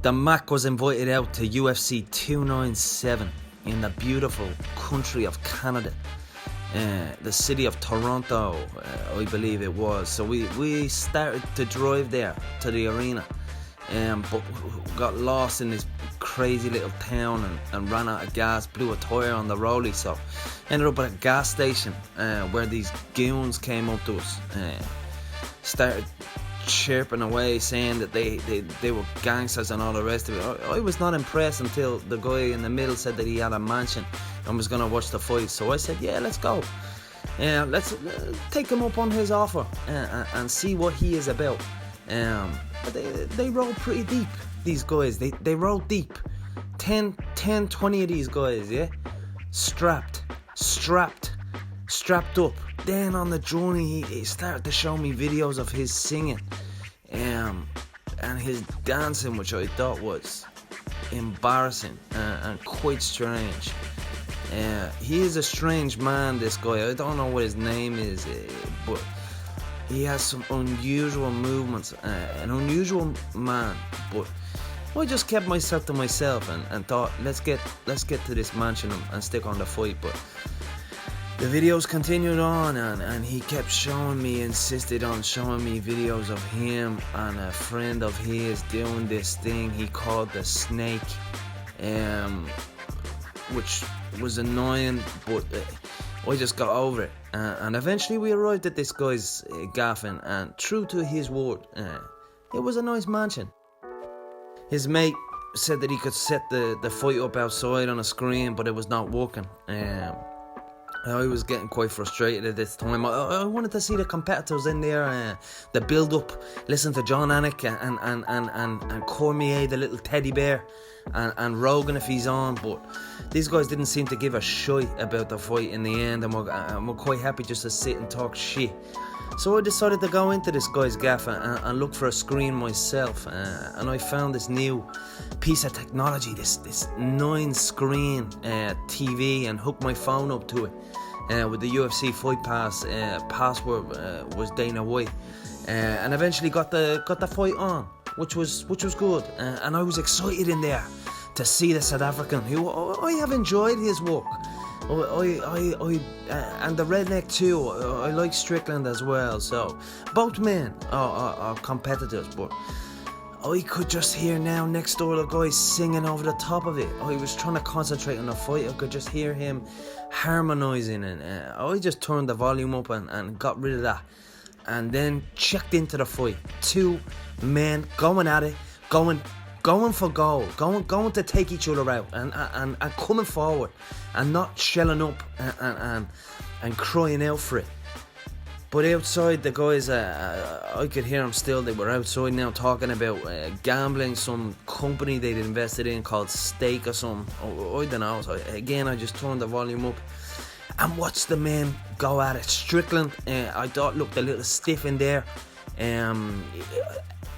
The Mac was invited out to UFC 297 in the beautiful country of Canada, the city of Toronto, I believe it was. So we started to drive there to the arena, but got lost in this crazy little town and ran out of gas, blew a tyre on the rollie, so ended up at a gas station where these goons came up to us, started chirping away, saying that they were gangsters and all the rest of it. I was not impressed until the guy in the middle said that he had a mansion and was going to watch the fight. So I said, yeah, let's go. Let's take him up on his offer and see what he is about. But they roll pretty deep, these guys. They roll deep. 10, 20 of these guys, yeah? Strapped up. Then on the journey, he started to show me videos of his singing and his dancing, which I thought was embarrassing and quite strange. He is a strange man, this guy. I don't know what his name is, but he has some unusual movements, an unusual man. But I just kept myself to myself and thought, let's get to this mansion and stick on the fight. But the videos continued on, and he kept insisted on showing me videos of him and a friend of his doing this thing he called the snake, which was annoying, but I just got over it. And eventually we arrived at this guy's gaffing, and true to his word, it was a nice mansion. His mate said that he could set the fight up outside on a screen, but it was not working. I was getting quite frustrated at this time. I wanted to see the competitors in there, the build-up, listen to John Anik and Cormier, the little teddy bear, and Rogan if he's on. But these guys didn't seem to give a shit about the fight in the end, and we're quite happy just to sit and talk shit. So I decided to go into this guy's gaff and look for a screen myself, and I found this new piece of technology, this 9-screen TV, and hooked my phone up to it with the UFC Fight Pass. Password was Dana White, and eventually got the fight on, which was good, and I was excited in there to see the South African, who I have enjoyed his work. And the redneck too. I like Strickland as well. So both men are competitors, but I could just hear now next door the guy singing over the top of it. I was trying to concentrate on the fight. I could just hear him harmonising, and I just turned the volume up and got rid of that, and then checked into the fight. Two men going at it, going for goal, going to take each other out, and coming forward, and not shelling up and crying out for it. But outside, the guys, I could hear them still. They were outside now talking about gambling, some company they'd invested in called Stake or something. I don't know. So again, I just turned the volume up and watched the men go at it. Strickland, I thought looked a little stiff in there,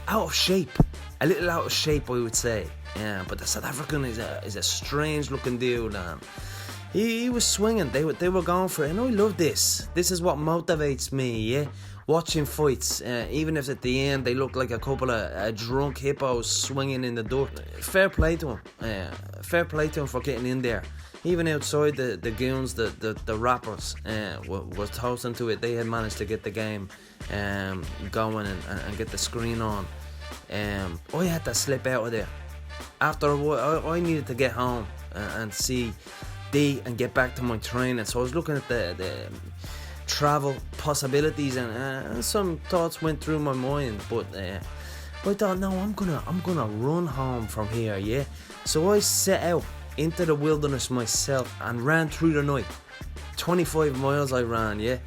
out of shape. A little out of shape, I would say. But the South African is a strange looking dude. He was swinging. They were going for it, and I love this. This is what motivates me. Yeah, watching fights, even if at the end they look like a couple of drunk hippos swinging in the dirt. Fair play to him. Fair play to him for getting in there. Even outside, the goons, the rappers, was toasting to it. They had managed to get the game going and get the screen on. I had to slip out of there. After a while, I needed to get home and see D and get back to my training. So I was looking at the travel possibilities, and some thoughts went through my mind. But I thought, no, I'm gonna run home from here. Yeah. So I set out into the wilderness myself and ran through the night. 25 miles I ran. Yeah,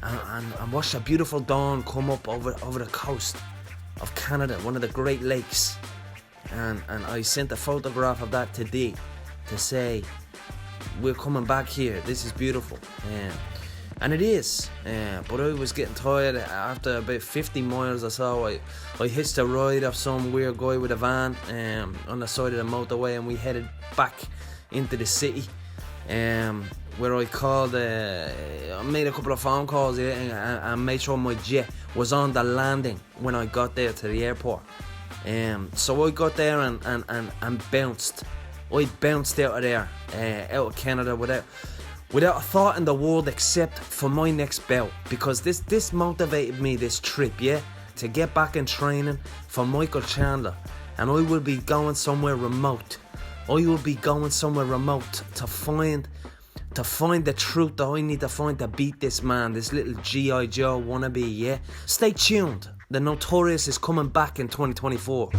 and watched a beautiful dawn come up over the coast of Canada, one of the Great Lakes, and I sent a photograph of that to D to say, we're coming back here, this is beautiful, and it is, but I was getting tired. After about 50 miles or so, I hitched a ride of some weird guy with a van on the side of the motorway, and we headed back into the city, where I called, I made a couple of phone calls, and made sure my jet was on the landing when I got there to the airport. So I got there and bounced. I bounced out of there, out of Canada without a thought in the world except for my next bout, because this motivated me, this trip, yeah, to get back in training for Michael Chandler. And I will be going somewhere remote. I will be going somewhere remote to find the truth that I need to find to beat this man, this little G.I. Joe wannabe, yeah? Stay tuned. The Notorious is coming back in 2024.